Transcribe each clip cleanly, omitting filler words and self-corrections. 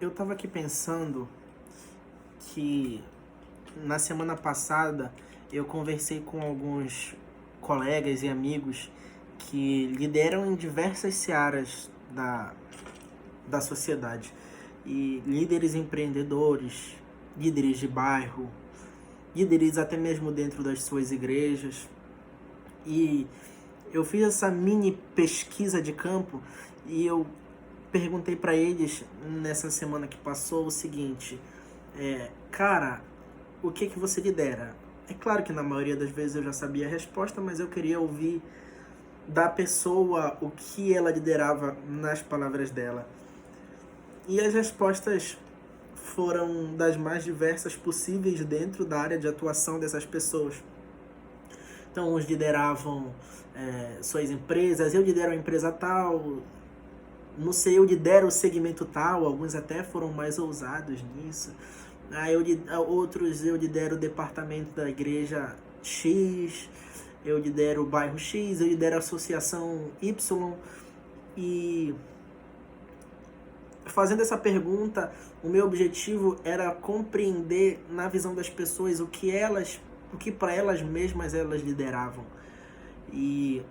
Eu tava aqui pensando que na semana passada eu conversei com alguns colegas e amigos que lideram em diversas searas da sociedade. E líderes empreendedores, líderes de bairro, líderes até mesmo dentro das suas igrejas. E eu fiz essa mini pesquisa de campo e eu perguntei para eles nessa semana que passou o seguinte: cara, o que você lidera? É claro que na maioria das vezes eu já sabia a resposta, mas eu queria ouvir da pessoa o que ela liderava nas palavras dela. E as respostas foram das mais diversas possíveis dentro da área de atuação dessas pessoas. Então, uns lideravam suas empresas, eu lidero a empresa tal, não sei, eu lidero o segmento tal, alguns até foram mais ousados nisso. Outros eu lidero o departamento da igreja X, eu lidero o bairro X, eu lidero a associação Y. E fazendo essa pergunta, o meu objetivo era compreender na visão das pessoas o que para elas mesmas elas lideravam. E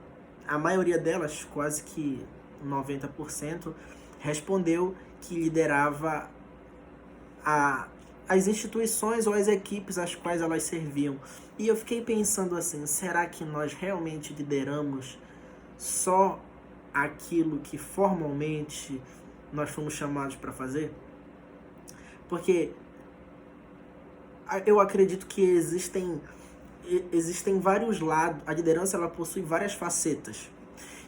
a maioria delas, quase que 90%, respondeu que liderava as instituições ou as equipes às quais elas serviam. E eu fiquei pensando assim, será que nós realmente lideramos só aquilo que formalmente nós fomos chamados para fazer? Porque eu acredito que existem vários lados, a liderança ela possui várias facetas.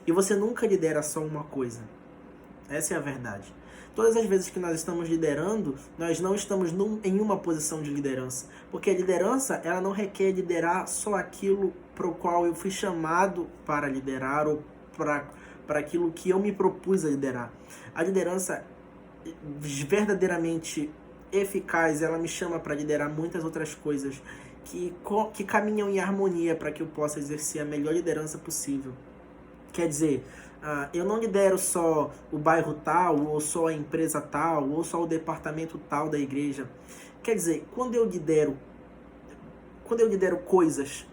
E você nunca lidera só uma coisa. Essa é a verdade. Todas as vezes que nós estamos liderando, nós não estamos em uma posição de liderança. Porque a liderança, ela não requer liderar só aquilo para o qual eu fui chamado para liderar ou para aquilo que eu me propus a liderar. A liderança verdadeiramente eficaz, ela me chama para liderar muitas outras coisas que caminham em harmonia para que eu possa exercer a melhor liderança possível. Quer dizer, eu não lidero só o bairro tal, ou só a empresa tal, ou só o departamento tal da igreja. Quer dizer, quando eu lidero coisas,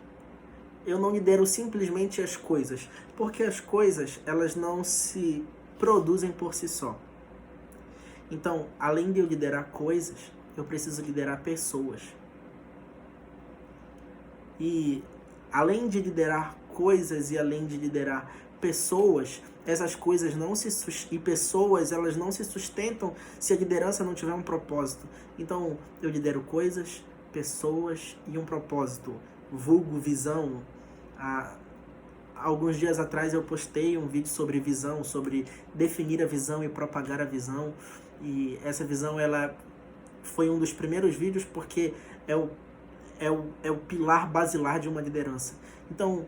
eu não lidero simplesmente as coisas, porque as coisas, elas não se produzem por si só. Então, além de eu liderar coisas, eu preciso liderar pessoas. E além de liderar coisas e além de liderar pessoas, essas coisas elas não se sustentam se a liderança não tiver um propósito. Então, eu lidero coisas, pessoas e um propósito, vulgo visão. Alguns dias atrás eu postei um vídeo sobre visão, sobre definir a visão e propagar a visão. E essa visão, ela foi um dos primeiros vídeos porque é o pilar basilar de uma liderança. Então,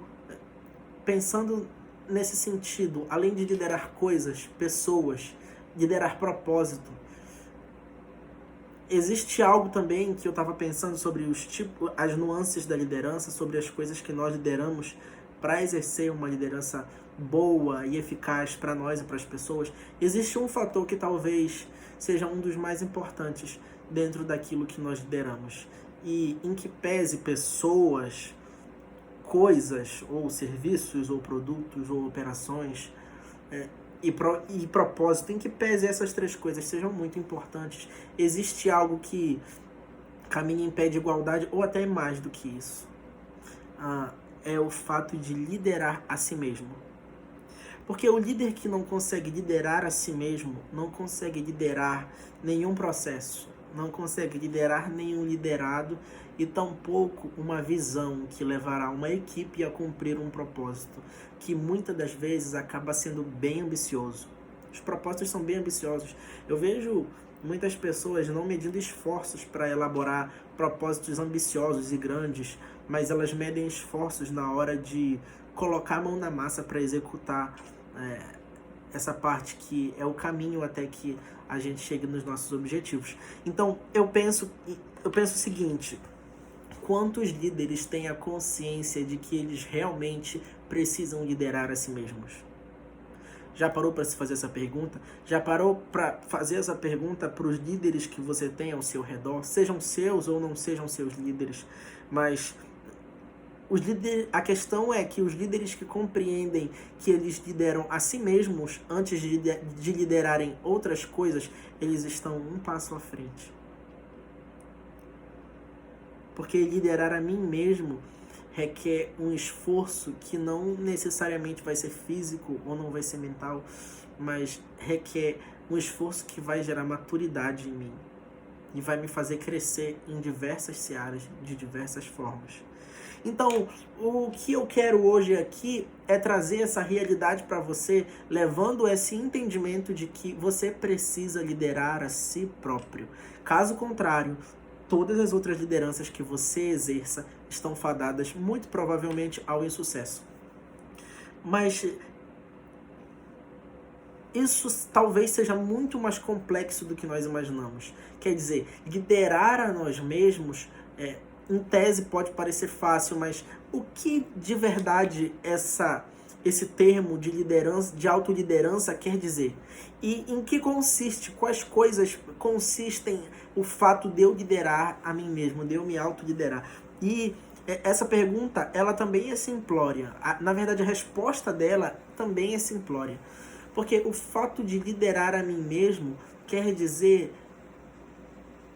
pensando nesse sentido, além de liderar coisas, pessoas, liderar propósito, existe algo também que eu estava pensando sobre as nuances da liderança, sobre as coisas que nós lideramos para exercer uma liderança boa e eficaz para nós e para as pessoas. Existe um fator que talvez seja um dos mais importantes dentro daquilo que nós lideramos. E em que pese pessoas, coisas, ou serviços, ou produtos, ou operações, e propósito, em que pese essas três coisas sejam muito importantes, existe algo que caminha em pé de igualdade, ou até mais do que isso. É o fato de liderar a si mesmo. Porque o líder que não consegue liderar a si mesmo, não consegue liderar nenhum processo, não consegue liderar nenhum liderado e tampouco uma visão que levará uma equipe a cumprir um propósito, que muitas das vezes acaba sendo bem ambicioso. Os propósitos são bem ambiciosos. Eu vejo muitas pessoas não medindo esforços para elaborar propósitos ambiciosos e grandes, mas elas medem esforços na hora de colocar a mão na massa para executar essa parte que é o caminho até que a gente chegue nos nossos objetivos. Então, eu penso o seguinte: quantos líderes têm a consciência de que eles realmente precisam liderar a si mesmos? Já parou para se fazer essa pergunta? Já parou para fazer essa pergunta para os líderes que você tem ao seu redor? Sejam seus ou não sejam seus líderes, mas a questão é que os líderes que compreendem que eles lideram a si mesmos antes de liderarem outras coisas, eles estão um passo à frente. Porque liderar a mim mesmo requer um esforço que não necessariamente vai ser físico ou não vai ser mental, mas requer um esforço que vai gerar maturidade em mim e vai me fazer crescer em diversas searas, de diversas formas. Então, o que eu quero hoje aqui é trazer essa realidade para você, levando esse entendimento de que você precisa liderar a si próprio. Caso contrário, todas as outras lideranças que você exerça estão fadadas, muito provavelmente, ao insucesso. Mas isso talvez seja muito mais complexo do que nós imaginamos. Quer dizer, liderar a nós mesmos em tese pode parecer fácil, mas o que de verdade esse termo de liderança, de autoliderança quer dizer? E em que consiste, quais coisas consistem o fato de eu liderar a mim mesmo, de eu me autoliderar? E essa pergunta, ela também é simplória. Na verdade, a resposta dela também é simplória. Porque o fato de liderar a mim mesmo quer dizer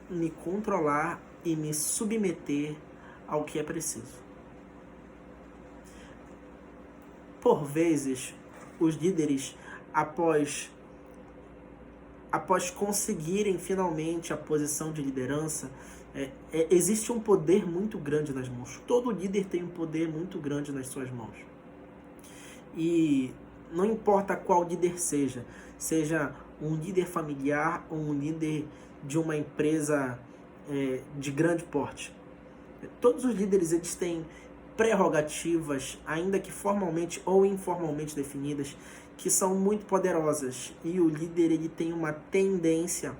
me controlar e me submeter ao que é preciso. Por vezes, os líderes, após conseguirem finalmente a posição de liderança, existe um poder muito grande nas mãos. Todo líder tem um poder muito grande nas suas mãos. E não importa qual líder seja um líder familiar ou um líder de uma empresa de grande porte. Todos os líderes eles têm prerrogativas, ainda que formalmente ou informalmente definidas, que são muito poderosas. E o líder ele tem uma tendência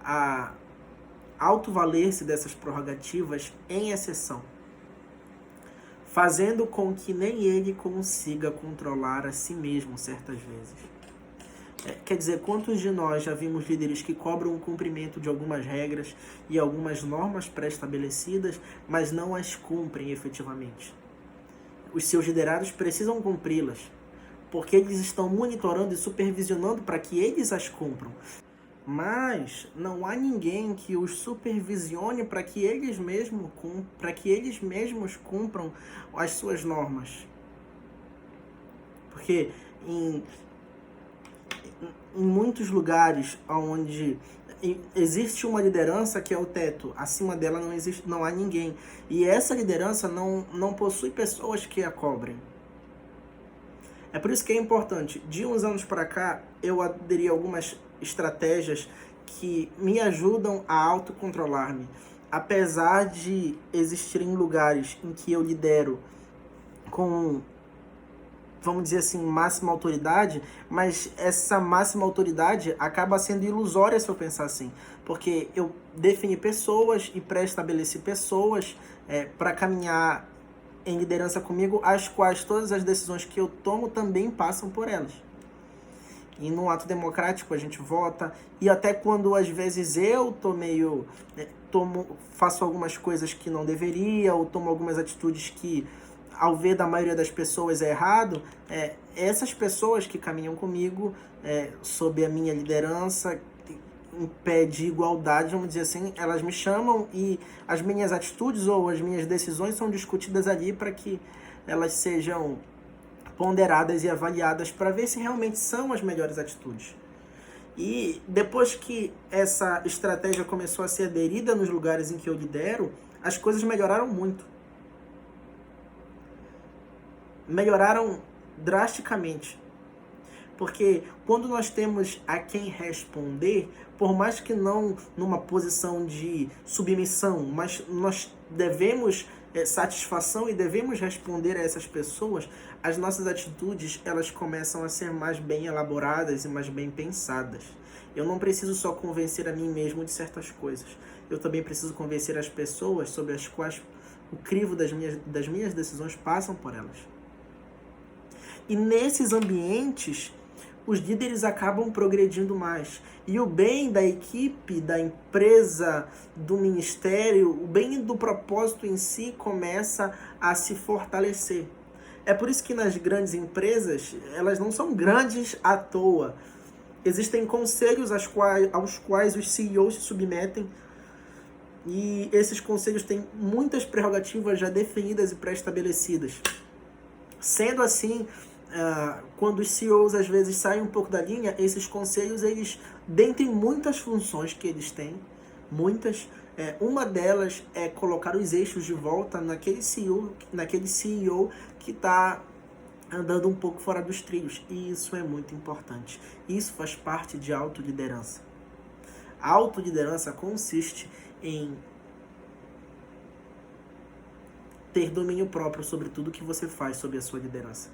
a autovaler-se dessas prerrogativas em exceção, fazendo com que nem ele consiga controlar a si mesmo certas vezes. Quer dizer, quantos de nós já vimos líderes que cobram o cumprimento de algumas regras e algumas normas pré-estabelecidas, mas não as cumprem efetivamente? Os seus liderados precisam cumpri-las, porque eles estão monitorando e supervisionando para que eles as cumpram. Mas não há ninguém que os supervisione para que eles mesmos cumpram as suas normas. Porque em muitos lugares onde existe uma liderança que é o teto, acima dela não há ninguém. E essa liderança não possui pessoas que a cobrem. É por isso que é importante. De uns anos para cá, eu aderi a algumas estratégias que me ajudam a autocontrolar-me. Apesar de existirem lugares em que eu lidero com, vamos dizer assim, máxima autoridade, mas essa máxima autoridade acaba sendo ilusória se eu pensar assim, porque eu defini pessoas e pré-estabeleci pessoas para caminhar em liderança comigo, as quais todas as decisões que eu tomo também passam por elas. E num ato democrático a gente vota, e até quando às vezes eu faço algumas coisas que não deveria, ou tomo algumas atitudes que, ao ver da maioria das pessoas, é errado, essas pessoas que caminham comigo, sob a minha liderança, em pé de igualdade, vamos dizer assim, elas me chamam e as minhas atitudes ou as minhas decisões são discutidas ali para que elas sejam ponderadas e avaliadas para ver se realmente são as melhores atitudes. E depois que essa estratégia começou a ser aderida nos lugares em que eu lidero, as coisas melhoraram muito. Melhoraram drasticamente. Porque quando nós temos a quem responder, por mais que não numa posição de submissão, mas nós devemos satisfação e devemos responder a essas pessoas, as nossas atitudes elas começam a ser mais bem elaboradas e mais bem pensadas. Eu não preciso só convencer a mim mesmo de certas coisas. Eu também preciso convencer as pessoas sobre as quais o crivo das minhas decisões passam por elas. E nesses ambientes, os líderes acabam progredindo mais. E o bem da equipe, da empresa, do ministério, o bem do propósito em si começa a se fortalecer. É por isso que nas grandes empresas, elas não são grandes à toa. Existem conselhos aos quais os CEOs se submetem, e esses conselhos têm muitas prerrogativas já definidas e pré-estabelecidas. Sendo assim, quando os CEOs às vezes saem um pouco da linha, esses conselhos, eles, dentre muitas funções que eles têm, uma delas é colocar os eixos de volta naquele CEO que está andando um pouco fora dos trilhos. E isso é muito importante. Isso faz parte de autoliderança. A autoliderança consiste em ter domínio próprio sobre tudo que você faz sobre a sua liderança.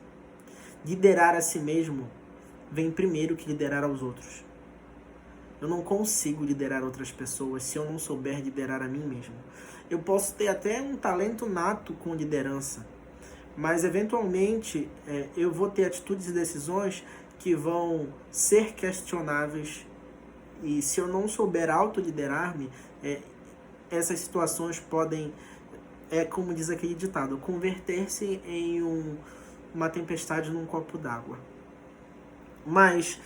Liderar a si mesmo vem primeiro que liderar aos outros. Eu não consigo liderar outras pessoas se eu não souber liderar a mim mesmo. Eu posso ter até um talento nato com liderança, mas eventualmente eu vou ter atitudes e decisões que vão ser questionáveis, e se eu não souber autoliderar-me, essas situações podem, como diz aquele ditado, converter-se em uma tempestade num copo d'água. Mas,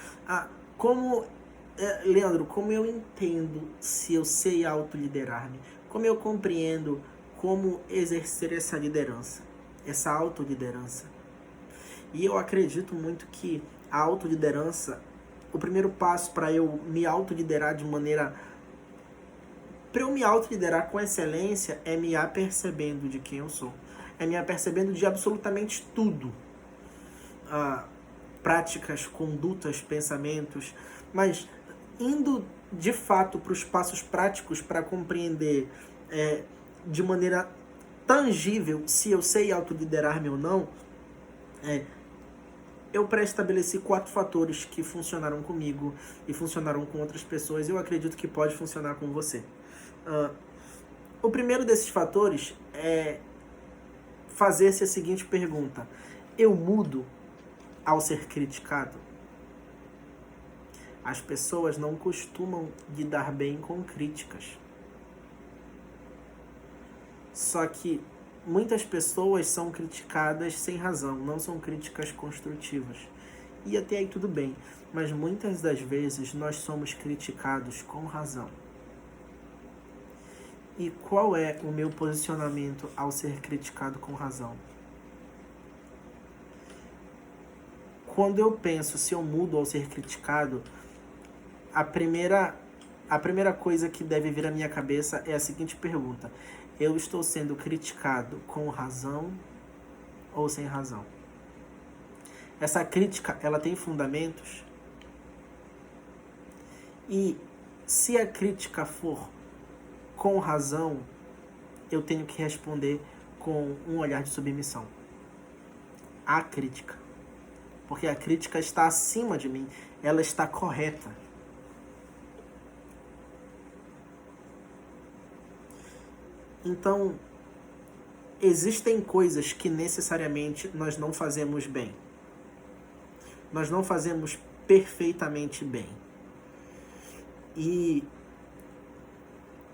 Leandro, como eu entendo se eu sei autoliderar-me? Como eu compreendo como exercer essa liderança, essa autoliderança? E eu acredito muito que a autoliderança, o primeiro passo para eu me autoliderar de maneira... Para eu me autoliderar com excelência é me apercebendo de quem eu sou. É me apercebendo de absolutamente tudo. Práticas, condutas, pensamentos. Mas indo de fato para os passos práticos para compreender de maneira tangível se eu sei autoliderar-me ou não, eu pré-estabeleci 4 fatores que funcionaram comigo e funcionaram com outras pessoas. Eu acredito que pode funcionar com você. O primeiro desses fatores é fazer-se a seguinte pergunta: eu mudo ao ser criticado? As pessoas não costumam lidar bem com críticas. Só que muitas pessoas são criticadas sem razão, não são críticas construtivas. E até aí tudo bem, mas muitas das vezes nós somos criticados com razão. E qual é o meu posicionamento ao ser criticado com razão? Quando eu penso se eu mudo ao ser criticado, a primeira coisa que deve vir à minha cabeça é a seguinte pergunta: eu estou sendo criticado com razão ou sem razão? Essa crítica, ela tem fundamentos? E se a crítica for com razão, eu tenho que responder com um olhar de submissão à crítica. Porque a crítica está acima de mim, ela está correta. Então, existem coisas que necessariamente nós não fazemos bem. Nós não fazemos perfeitamente bem. E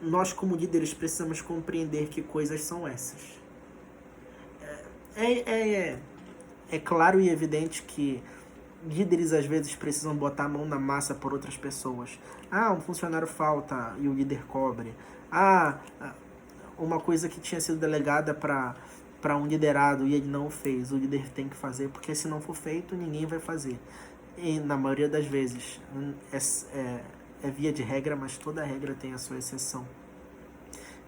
nós, como líderes, precisamos compreender que coisas são essas. É claro e evidente que líderes às vezes precisam botar a mão na massa por outras pessoas. Um funcionário falta e o líder cobre. Uma coisa que tinha sido delegada para um liderado e ele não fez, o líder tem que fazer, porque se não for feito, ninguém vai fazer. E na maioria das vezes é via de regra, mas toda regra tem a sua exceção.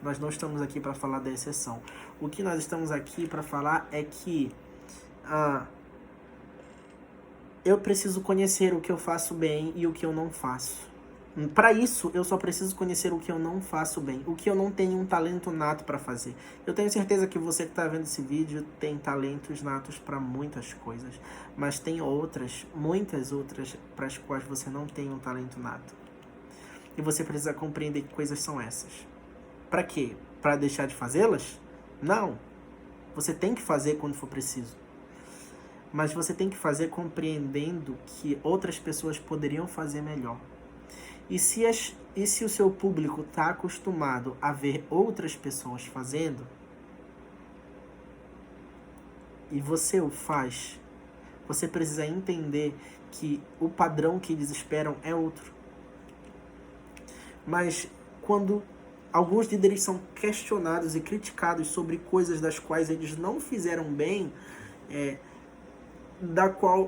Nós não estamos aqui para falar da exceção. O que nós estamos aqui para falar é que eu preciso conhecer o que eu faço bem e o que eu não faço. Para isso, eu só preciso conhecer o que eu não faço bem, o que eu não tenho um talento nato para fazer. Eu tenho certeza que você que está vendo esse vídeo tem talentos natos para muitas coisas, mas tem muitas outras para as quais você não tem um talento nato. E você precisa compreender que coisas são essas. Para quê? Para deixar de fazê-las? Não. Você tem que fazer quando for preciso. mas você tem que fazer compreendendo que outras pessoas poderiam fazer melhor. E se o seu público está acostumado a ver outras pessoas fazendo, e você o faz, você precisa entender que o padrão que eles esperam é outro. Mas quando alguns líderes são questionados e criticados sobre coisas das quais eles não fizeram bem,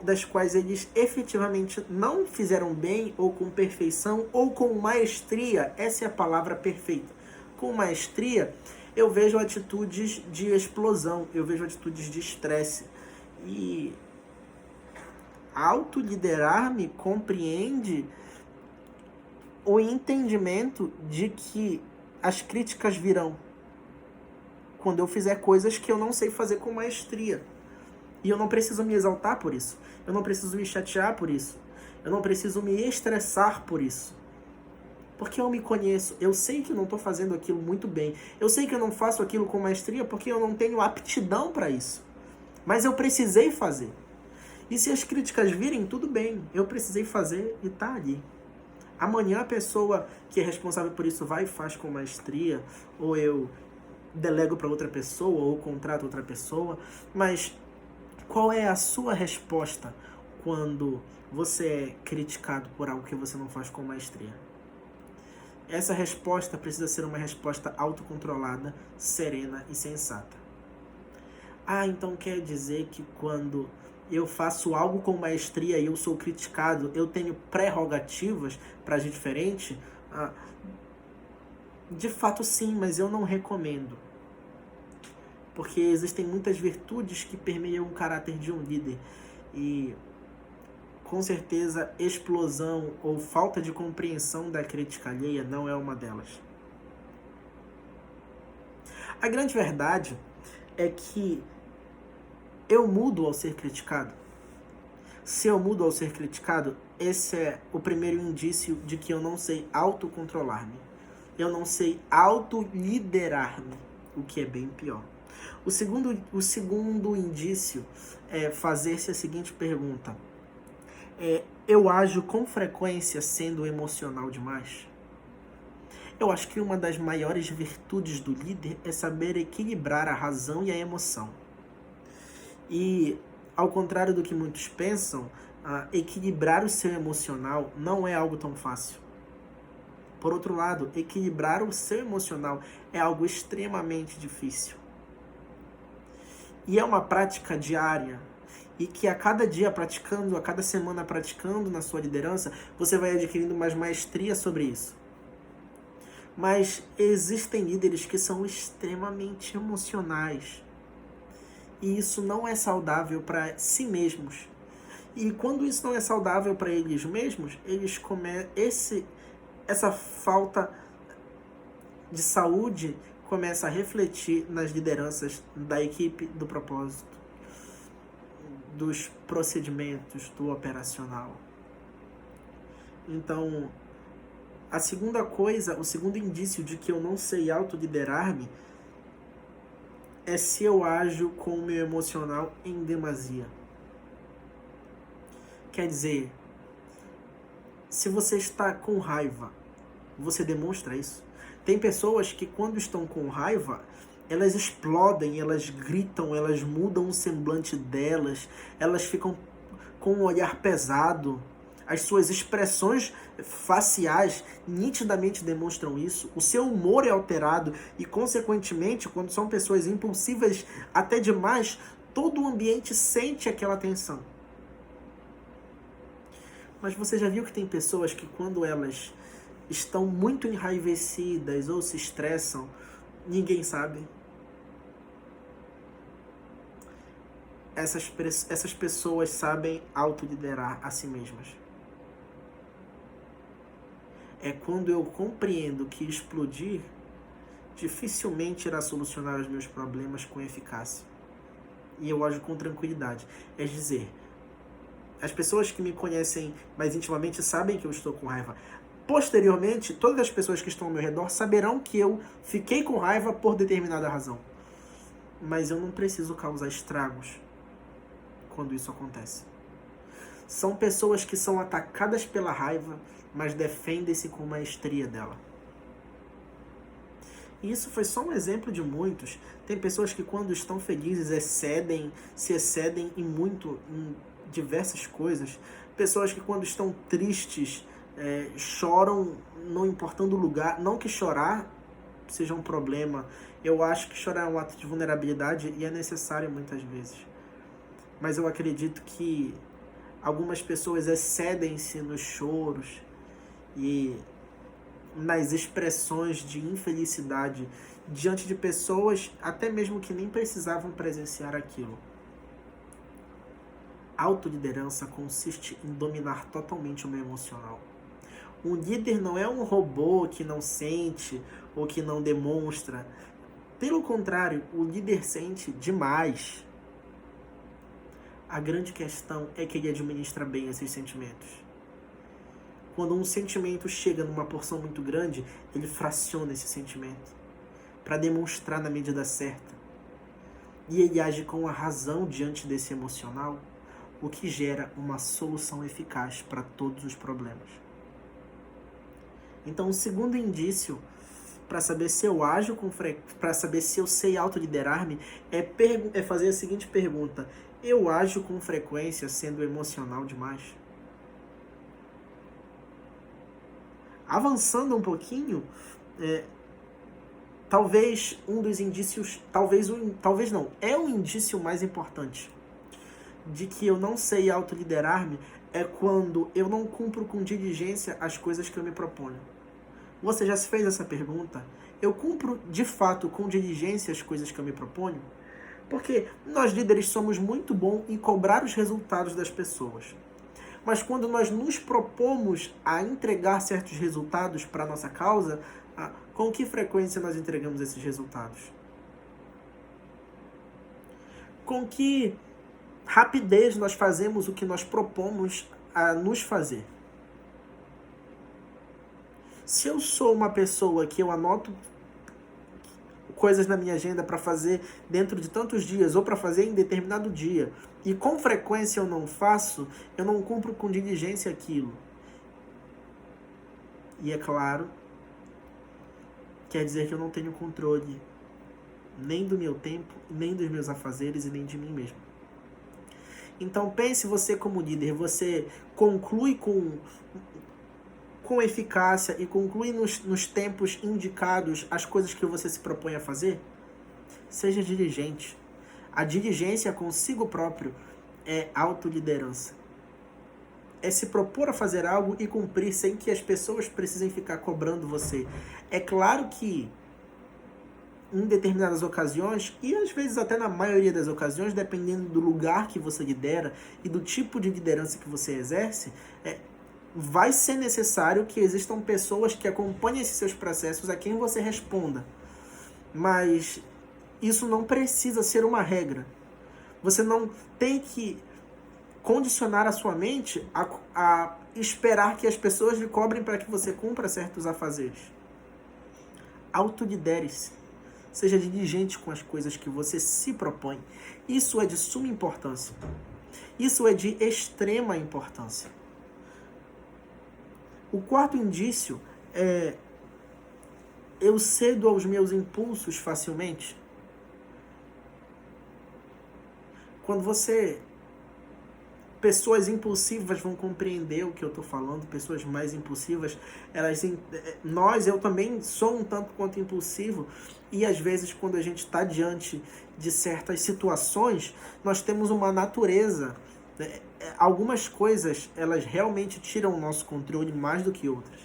das quais eles efetivamente não fizeram bem, ou com perfeição, ou com maestria, essa é a palavra perfeita. Com maestria, eu vejo atitudes de explosão, eu vejo atitudes de estresse. E autoliderar-me compreende o entendimento de que as críticas virão quando eu fizer coisas que eu não sei fazer com maestria. E eu não preciso me exaltar por isso. Eu não preciso me chatear por isso. Eu não preciso me estressar por isso. Porque eu me conheço. Eu sei que eu não estou fazendo aquilo muito bem. Eu sei que eu não faço aquilo com maestria porque eu não tenho aptidão para isso. Mas eu precisei fazer. E se as críticas virem, tudo bem. Eu precisei fazer e tá ali. Amanhã a pessoa que é responsável por isso vai e faz com maestria. Ou eu delego para outra pessoa, ou contrato outra pessoa. Mas qual é a sua resposta quando você é criticado por algo que você não faz com maestria? Essa resposta precisa ser uma resposta autocontrolada, serena e sensata. Então quer dizer que quando eu faço algo com maestria e eu sou criticado, eu tenho prerrogativas para agir diferente? De fato sim, mas eu não recomendo. Porque existem muitas virtudes que permeiam o caráter de um líder. E, com certeza, explosão ou falta de compreensão da crítica alheia não é uma delas. A grande verdade é que eu mudo ao ser criticado. Se eu mudo ao ser criticado, esse é o primeiro indício de que eu não sei autocontrolar-me. Eu não sei autoliderar-me, o que é bem pior. O segundo indício é fazer-se a seguinte pergunta. Eu ajo com frequência sendo emocional demais? Eu acho que uma das maiores virtudes do líder é saber equilibrar a razão e a emoção. E, ao contrário do que muitos pensam, equilibrar o seu emocional não é algo tão fácil. Por outro lado, equilibrar o seu emocional é algo extremamente difícil. E é uma prática diária, e que a cada dia praticando, a cada semana praticando na sua liderança, você vai adquirindo mais maestria sobre isso. Mas existem líderes que são extremamente emocionais, e isso não é saudável para si mesmos. E quando isso não é saudável para eles mesmos, essa falta de saúde começa a refletir nas lideranças da equipe, do propósito, dos procedimentos, do operacional. Então, a segunda coisa, o segundo indício de que eu não sei autoliderar-me é se eu ajo com o meu emocional em demasia. Quer dizer, se você está com raiva, você demonstra isso? Tem pessoas que quando estão com raiva, elas explodem, elas gritam, elas mudam o semblante delas, elas ficam com um olhar pesado. As suas expressões faciais nitidamente demonstram isso. O seu humor é alterado e, consequentemente, quando são pessoas impulsivas até demais, todo o ambiente sente aquela tensão. Mas você já viu que tem pessoas que quando elas estão muito enraivecidas ou se estressam, ninguém sabe? Essas pessoas sabem autoliderar a si mesmas. É quando eu compreendo que explodir dificilmente irá solucionar os meus problemas com eficácia. E eu ajo com tranquilidade. É dizer, as pessoas que me conhecem mais intimamente sabem que eu estou com raiva. Posteriormente, todas as pessoas que estão ao meu redor saberão que eu fiquei com raiva por determinada razão. Mas eu não preciso causar estragos. quando isso acontece. São pessoas que são atacadas pela raiva, mas defendem-se com maestria dela. E isso foi só um exemplo de muitos. Tem pessoas que quando estão felizes se excedem em diversas coisas. Pessoas que quando estão tristes choram, não importando o lugar. Não que chorar seja um problema. Eu acho que chorar é um ato de vulnerabilidade e é necessário muitas vezes. Mas eu acredito que algumas pessoas excedem-se nos choros e nas expressões de infelicidade diante de pessoas até mesmo que nem precisavam presenciar aquilo. Autoliderança consiste em dominar totalmente o meu emocional. Um líder não é um robô que não sente ou que não demonstra. Pelo contrário, o líder sente demais. A grande questão é que ele administra bem esses sentimentos. Quando um sentimento chega numa porção muito grande, ele fraciona esse sentimento para demonstrar na medida certa. E ele age com a razão diante desse emocional, o que gera uma solução eficaz para todos os problemas. Então, o segundo indício para saber se eu ajo para saber se eu sei autoliderar-me é fazer a seguinte pergunta: eu ajo com frequência sendo emocional demais? Avançando um pouquinho, talvez um dos indícios, talvez não, é o indício mais importante de que eu não sei autoliderar-me é quando eu não cumpro com diligência as coisas que eu me proponho. Você já se fez essa pergunta? Eu cumpro de fato com diligência as coisas que eu me proponho? Porque nós líderes somos muito bons em cobrar os resultados das pessoas. Mas quando nós nos propomos a entregar certos resultados para a nossa causa, com que frequência nós entregamos esses resultados? Com que rapidez nós fazemos o que nós propomos a nos fazer? Se eu sou uma pessoa que eu anoto coisas na minha agenda para fazer dentro de tantos dias ou para fazer em determinado dia e com frequência eu não faço, eu não cumpro com diligência aquilo. E é claro, quer dizer que eu não tenho controle nem do meu tempo, nem dos meus afazeres e nem de mim mesmo. Então pense você como líder, você conclui com eficácia e conclui nos tempos indicados as coisas que você se propõe a fazer? Seja diligente. A diligência consigo próprio é autoliderança. É se propor a fazer algo e cumprir sem que as pessoas precisem ficar cobrando você. É claro que em determinadas ocasiões, e às vezes até na maioria das ocasiões, dependendo do lugar que você lidera e do tipo de liderança que você exerce, vai ser necessário que existam pessoas que acompanhem esses seus processos a quem você responda. Mas isso não precisa ser uma regra. Você não tem que condicionar a sua mente a esperar que as pessoas lhe cobrem para que você cumpra certos afazeres. Autolidere-se. Seja diligente com as coisas que você se propõe. Isso é de suma importância. Isso é de extrema importância. O quarto indício é: eu cedo aos meus impulsos facilmente. Quando pessoas impulsivas vão compreender o que eu estou falando, pessoas mais impulsivas, eu também sou um tanto quanto impulsivo, e às vezes quando a gente está diante de certas situações, nós temos uma natureza. Algumas coisas, elas realmente tiram o nosso controle mais do que outras.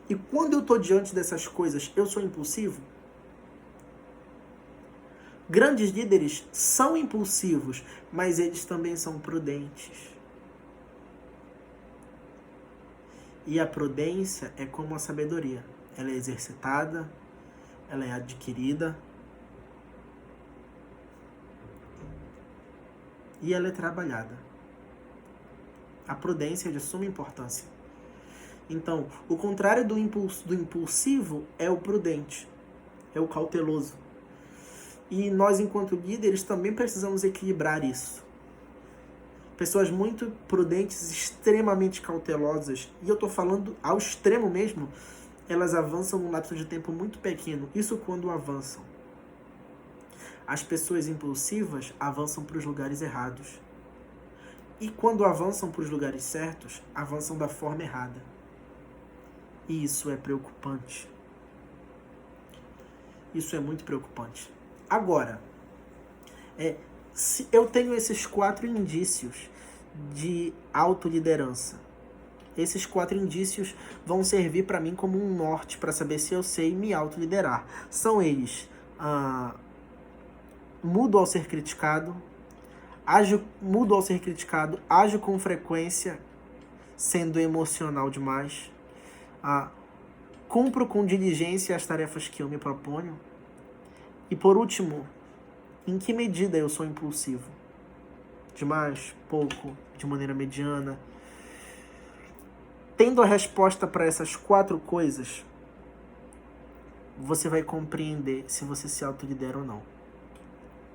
E quando eu estou diante dessas coisas, eu sou impulsivo? Grandes líderes são impulsivos, mas eles também são prudentes. E a prudência é como a sabedoria. Ela é exercitada, ela é adquirida e ela é trabalhada. A prudência é de suma importância. Então, o contrário do impulsivo é o prudente, é o cauteloso. E nós, enquanto líderes, também precisamos equilibrar isso. pessoas muito prudentes, extremamente cautelosas, e eu tô falando ao extremo mesmo, elas avançam num lapso de tempo muito pequeno. Isso quando avançam. As pessoas impulsivas avançam para os lugares errados. E quando avançam para os lugares certos, avançam da forma errada. E isso é preocupante. Isso é muito preocupante. Agora, se eu tenho esses 4 indícios de autoliderança. Esses 4 indícios vão servir para mim como um norte para saber se eu sei me autoliderar. São eles: mudo ao ser criticado, ajo com frequência, sendo emocional demais, cumpro com diligência as tarefas que eu me proponho, e por último, em que medida eu sou impulsivo? Demais, pouco, de maneira mediana. Tendo a resposta para essas 4 coisas, você vai compreender se você se autolidera ou não.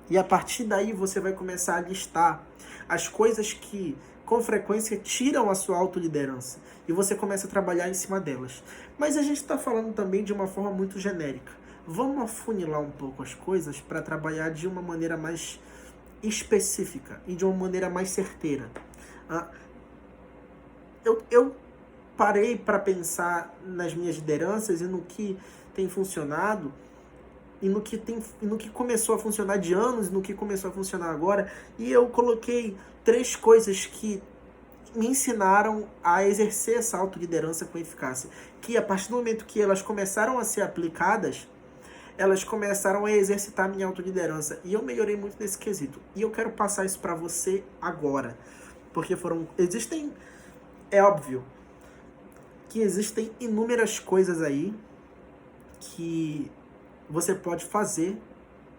E a partir daí você vai começar a listar as coisas que com frequência tiram a sua autoliderança. E você começa a trabalhar em cima delas. Mas a gente está falando também de uma forma muito genérica. Vamos afunilar um pouco as coisas para trabalhar de uma maneira mais específica e de uma maneira mais certeira. Eu parei para pensar nas minhas lideranças e no que tem funcionado, e no que começou a funcionar de anos, e no que começou a funcionar agora, e eu coloquei 3 coisas que me ensinaram a exercer essa autoliderança com eficácia, que a partir do momento que elas começaram a ser aplicadas, elas começaram a exercitar a minha autoliderança, e eu melhorei muito nesse quesito, e eu quero passar isso para você agora, porque é óbvio, que existem inúmeras coisas aí que você pode fazer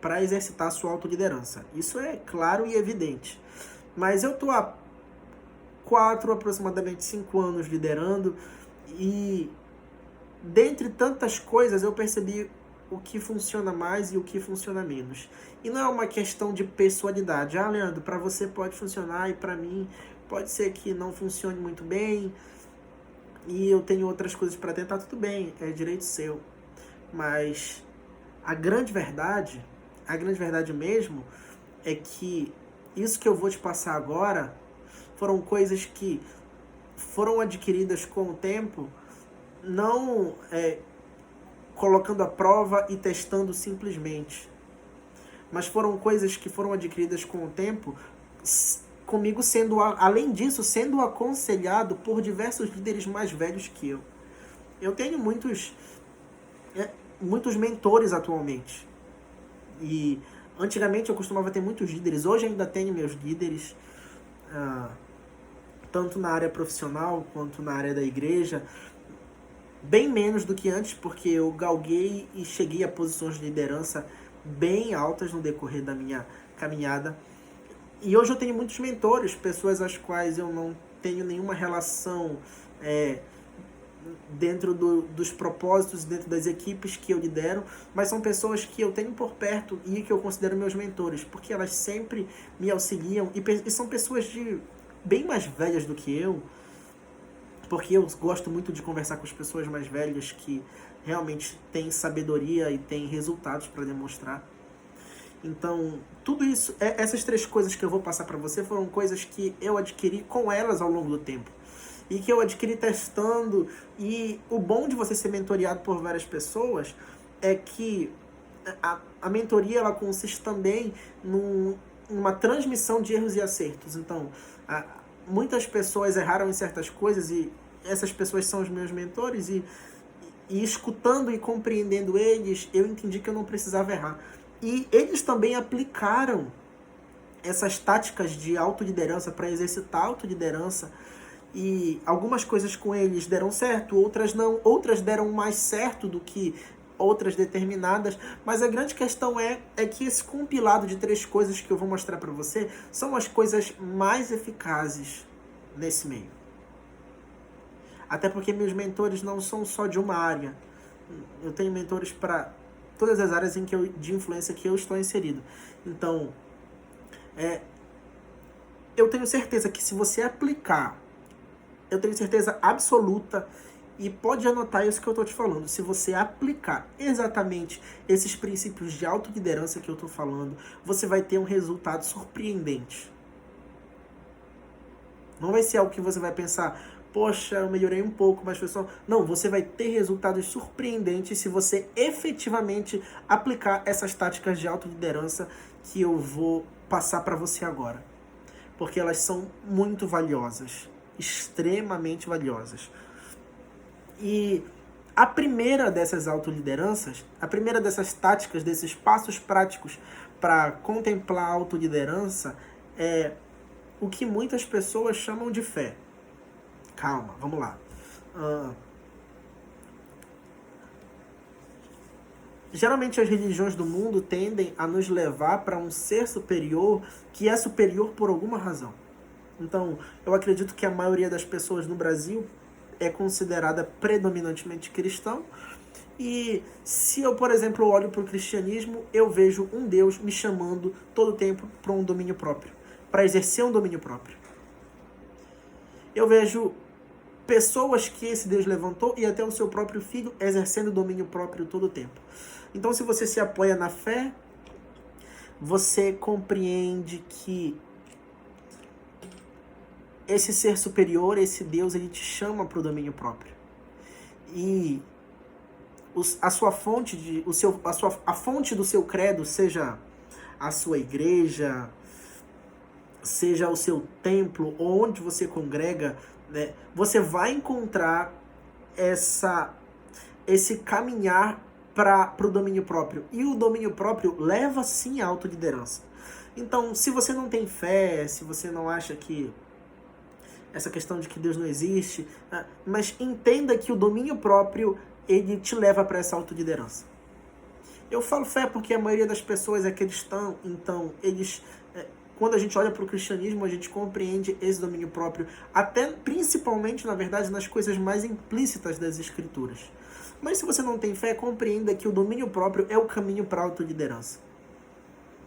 para exercitar a sua autoliderança. Isso é claro e evidente. Mas eu estou há aproximadamente 5 anos liderando, e dentre tantas coisas eu percebi o que funciona mais e o que funciona menos. E não é uma questão de pessoalidade. Leandro, para você pode funcionar e para mim pode ser que não funcione muito bem, e eu tenho outras coisas para tentar, tudo bem, é direito seu. Mas a grande verdade mesmo, é que isso que eu vou te passar agora foram coisas que foram adquiridas com o tempo, não colocando à prova e testando simplesmente. Mas foram coisas que foram adquiridas com o tempo, comigo além disso, sendo aconselhado por diversos líderes mais velhos que eu. Eu tenho muitos mentores atualmente. E antigamente eu costumava ter muitos líderes. Hoje ainda tenho meus líderes, tanto na área profissional quanto na área da igreja. Bem menos do que antes, porque eu galguei e cheguei a posições de liderança bem altas no decorrer da minha caminhada. E hoje eu tenho muitos mentores, pessoas às quais eu não tenho nenhuma relação dentro dos propósitos, dentro das equipes que eu lidero, mas são pessoas que eu tenho por perto e que eu considero meus mentores, porque elas sempre me auxiliam, e são pessoas bem mais velhas do que eu, porque eu gosto muito de conversar com as pessoas mais velhas que realmente têm sabedoria e têm resultados para demonstrar. Então, tudo isso, essas 3 coisas que eu vou passar para você foram coisas que eu adquiri com elas ao longo do tempo. E que eu adquiri testando. E o bom de você ser mentoreado por várias pessoas é que a mentoria, ela consiste também numa transmissão de erros e acertos. Então, muitas pessoas erraram em certas coisas e essas pessoas são os meus mentores, e escutando e compreendendo eles, eu entendi que eu não precisava errar. E eles também aplicaram essas táticas de autoliderança para exercitar a autoliderança, e algumas coisas com eles deram certo, outras não, outras deram mais certo do que outras determinadas, mas a grande questão é que esse compilado de 3 coisas que eu vou mostrar para você são as coisas mais eficazes nesse meio. Até porque meus mentores não são só de uma área, eu tenho mentores para todas as áreas de influência que eu estou inserido. Então, eu tenho certeza que se você aplicar, eu tenho certeza absoluta, e pode anotar isso que eu estou te falando, se você aplicar exatamente esses princípios de autoliderança que eu estou falando, você vai ter um resultado surpreendente. Não vai ser algo que você vai pensar, poxa, eu melhorei um pouco, mas pessoal... Não, você vai ter resultados surpreendentes se você efetivamente aplicar essas táticas de autoliderança que eu vou passar para você agora. Porque elas são muito valiosas, extremamente valiosas. E a primeira dessas autolideranças, a primeira dessas táticas, desses passos práticos para contemplar a autoliderança é o que muitas pessoas chamam de fé. Calma, vamos lá. Geralmente as religiões do mundo tendem a nos levar para um ser superior que é superior por alguma razão. Então, eu acredito que a maioria das pessoas no Brasil é considerada predominantemente cristão. E se eu, por exemplo, olho para o cristianismo, eu vejo um Deus me chamando todo o tempo para um domínio próprio, para exercer um domínio próprio. Eu vejo pessoas que esse Deus levantou e até o seu próprio filho exercendo domínio próprio todo o tempo. Então, se você se apoia na fé, você compreende que esse ser superior, esse Deus, ele te chama para o domínio próprio. E a sua fonte a fonte do seu credo, seja a sua igreja, seja o seu templo, ou onde você congrega, né, você vai encontrar esse caminhar para o domínio próprio. E o domínio próprio leva sim à autoliderança. Então, se você não tem fé, se você não acha que essa questão de que Deus não existe, mas entenda que o domínio próprio, ele te leva para essa autoliderança. Eu falo fé porque a maioria das pessoas é cristã, então eles, quando a gente olha para o cristianismo, a gente compreende esse domínio próprio, até principalmente, na verdade, nas coisas mais implícitas das escrituras. Mas se você não tem fé, compreenda que o domínio próprio é o caminho para a autoliderança.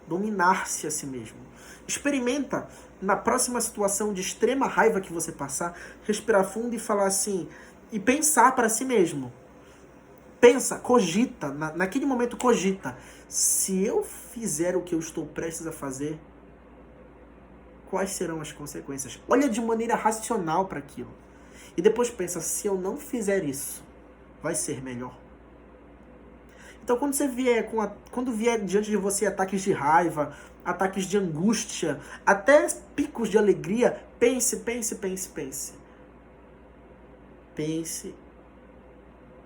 Dominar-se a si mesmo. Experimenta, na próxima situação de extrema raiva que você passar, respirar fundo e falar assim, e pensar para si mesmo. Pensa, cogita, naquele momento cogita. Se eu fizer o que eu estou prestes a fazer, quais serão as consequências? Olha de maneira racional para aquilo. E depois pensa, se eu não fizer isso, vai ser melhor. Então, quando vier diante de você ataques de raiva, ataques de angústia, até picos de alegria, pense. Pense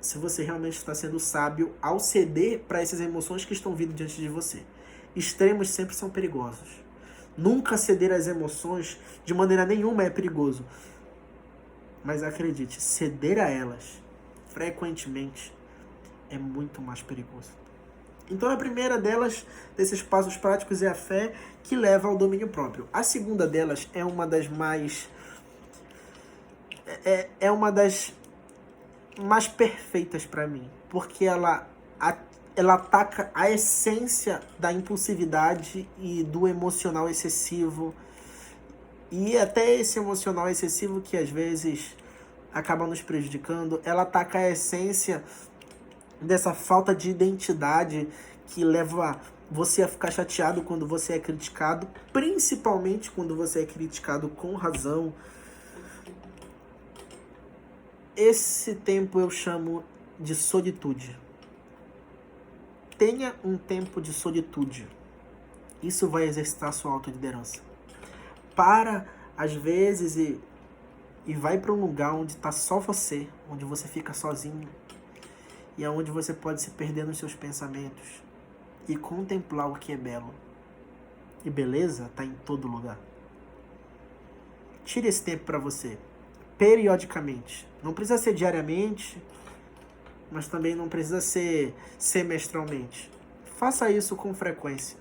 se você realmente está sendo sábio ao ceder para essas emoções que estão vindo diante de você. Extremos sempre são perigosos. Nunca ceder às emoções de maneira nenhuma é perigoso. Mas acredite, ceder a elas frequentemente é muito mais perigoso. Então a primeira desses passos práticos, é a fé que leva ao domínio próprio. A segunda delas é uma das mais perfeitas para mim, porque ela ataca a essência da impulsividade e do emocional excessivo, e até esse emocional excessivo que às vezes acaba nos prejudicando. Ela ataca a essência dessa falta de identidade que leva você a ficar chateado quando você é criticado, principalmente quando você é criticado com razão. Esse tempo eu chamo de solitude. Tenha um tempo de solitude. Isso vai exercitar a sua autoliderança. Para, às vezes, e vai para um lugar onde está só você, onde você fica sozinho, e é onde você pode se perder nos seus pensamentos e contemplar o que é belo. E beleza está em todo lugar. Tire esse tempo para você, periodicamente. Não precisa ser diariamente, mas também não precisa ser semestralmente. Faça isso com frequência.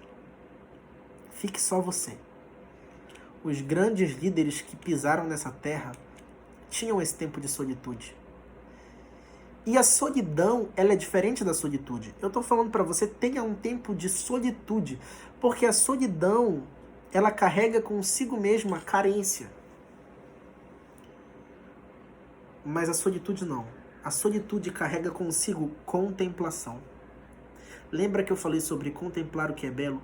Fique só você. Os grandes líderes que pisaram nessa terra tinham esse tempo de solitude. E a solidão, ela é diferente da solitude. Eu estou falando para você, tenha um tempo de solitude, porque a solidão, ela carrega consigo mesma carência. Mas a solitude não. A solitude carrega consigo contemplação. Lembra que eu falei sobre contemplar o que é belo?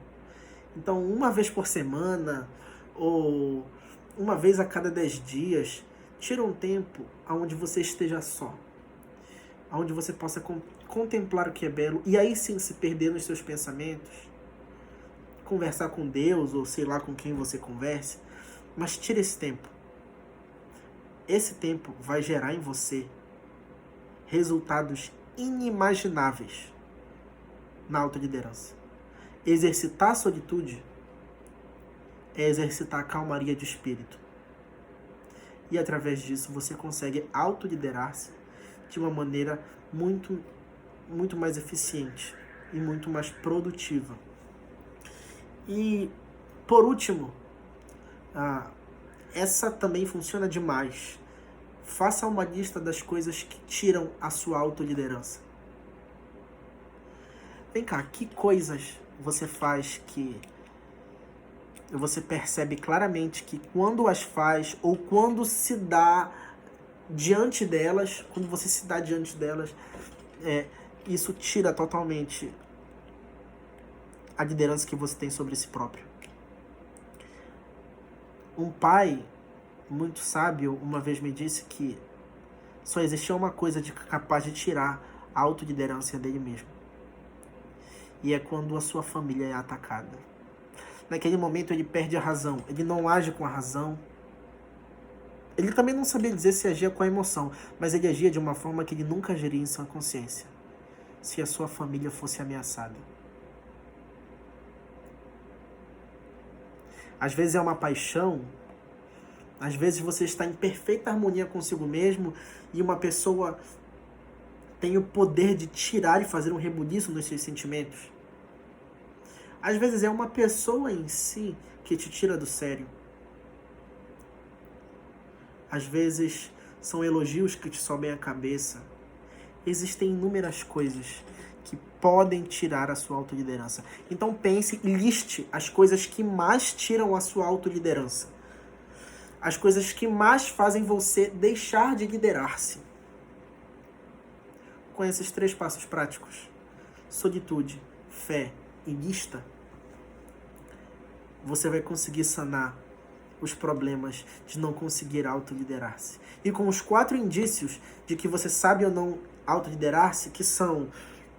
Então, uma vez por semana, ou uma vez a cada 10 dias, tira um tempo onde você esteja só. Onde você possa contemplar o que é belo. E aí sim se perder nos seus pensamentos. Conversar com Deus, ou sei lá com quem você converse. Mas tira esse tempo. Esse tempo vai gerar em você resultados inimagináveis na autoliderança. Exercitar a solitude é exercitar a calmaria de espírito. E através disso você consegue autoliderar-se de uma maneira muito, muito mais eficiente e muito mais produtiva. E, por último, essa também funciona demais. Faça uma lista das coisas que tiram a sua autoliderança. Vem cá, que coisas você faz que você percebe claramente que quando as faz ou quando se dá diante delas, quando você se dá diante delas, isso tira totalmente a liderança que você tem sobre si próprio. Um pai muito sábio uma vez me disse que só existia uma coisa capaz de tirar a autoliderança dele mesmo. E é quando a sua família é atacada. Naquele momento ele perde a razão, ele não age com a razão. Ele também não sabia dizer se agia com a emoção, mas ele agia de uma forma que ele nunca agiria em sua consciência, se a sua família fosse ameaçada. Às vezes é uma paixão, às vezes você está em perfeita harmonia consigo mesmo e uma pessoa tem o poder de tirar e fazer um rebuliço nos seus sentimentos. Às vezes é uma pessoa em si que te tira do sério. Às vezes são elogios que te sobem a cabeça. Existem inúmeras coisas que podem tirar a sua autoliderança. Então pense e liste as coisas que mais tiram a sua autoliderança. As coisas que mais fazem você deixar de liderar-se. Com esses 3 passos práticos, solitude, fé e lista, você vai conseguir sanar os problemas de não conseguir autoliderar-se. E com os 4 indícios de que você sabe ou não autoliderar-se, que são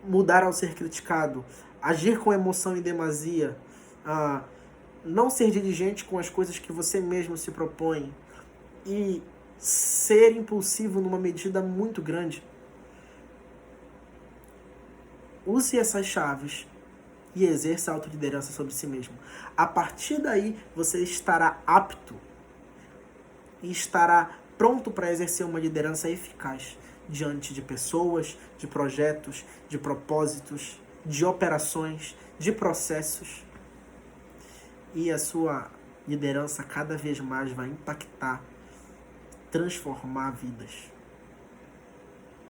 mudar ao ser criticado, agir com emoção em demasia, não ser diligente com as coisas que você mesmo se propõe e ser impulsivo numa medida muito grande. Use essas chaves e exerça a autoliderança sobre si mesmo. A partir daí, você estará apto e estará pronto para exercer uma liderança eficaz diante de pessoas, de projetos, de propósitos, de operações, de processos. E a sua liderança cada vez mais vai impactar, transformar vidas.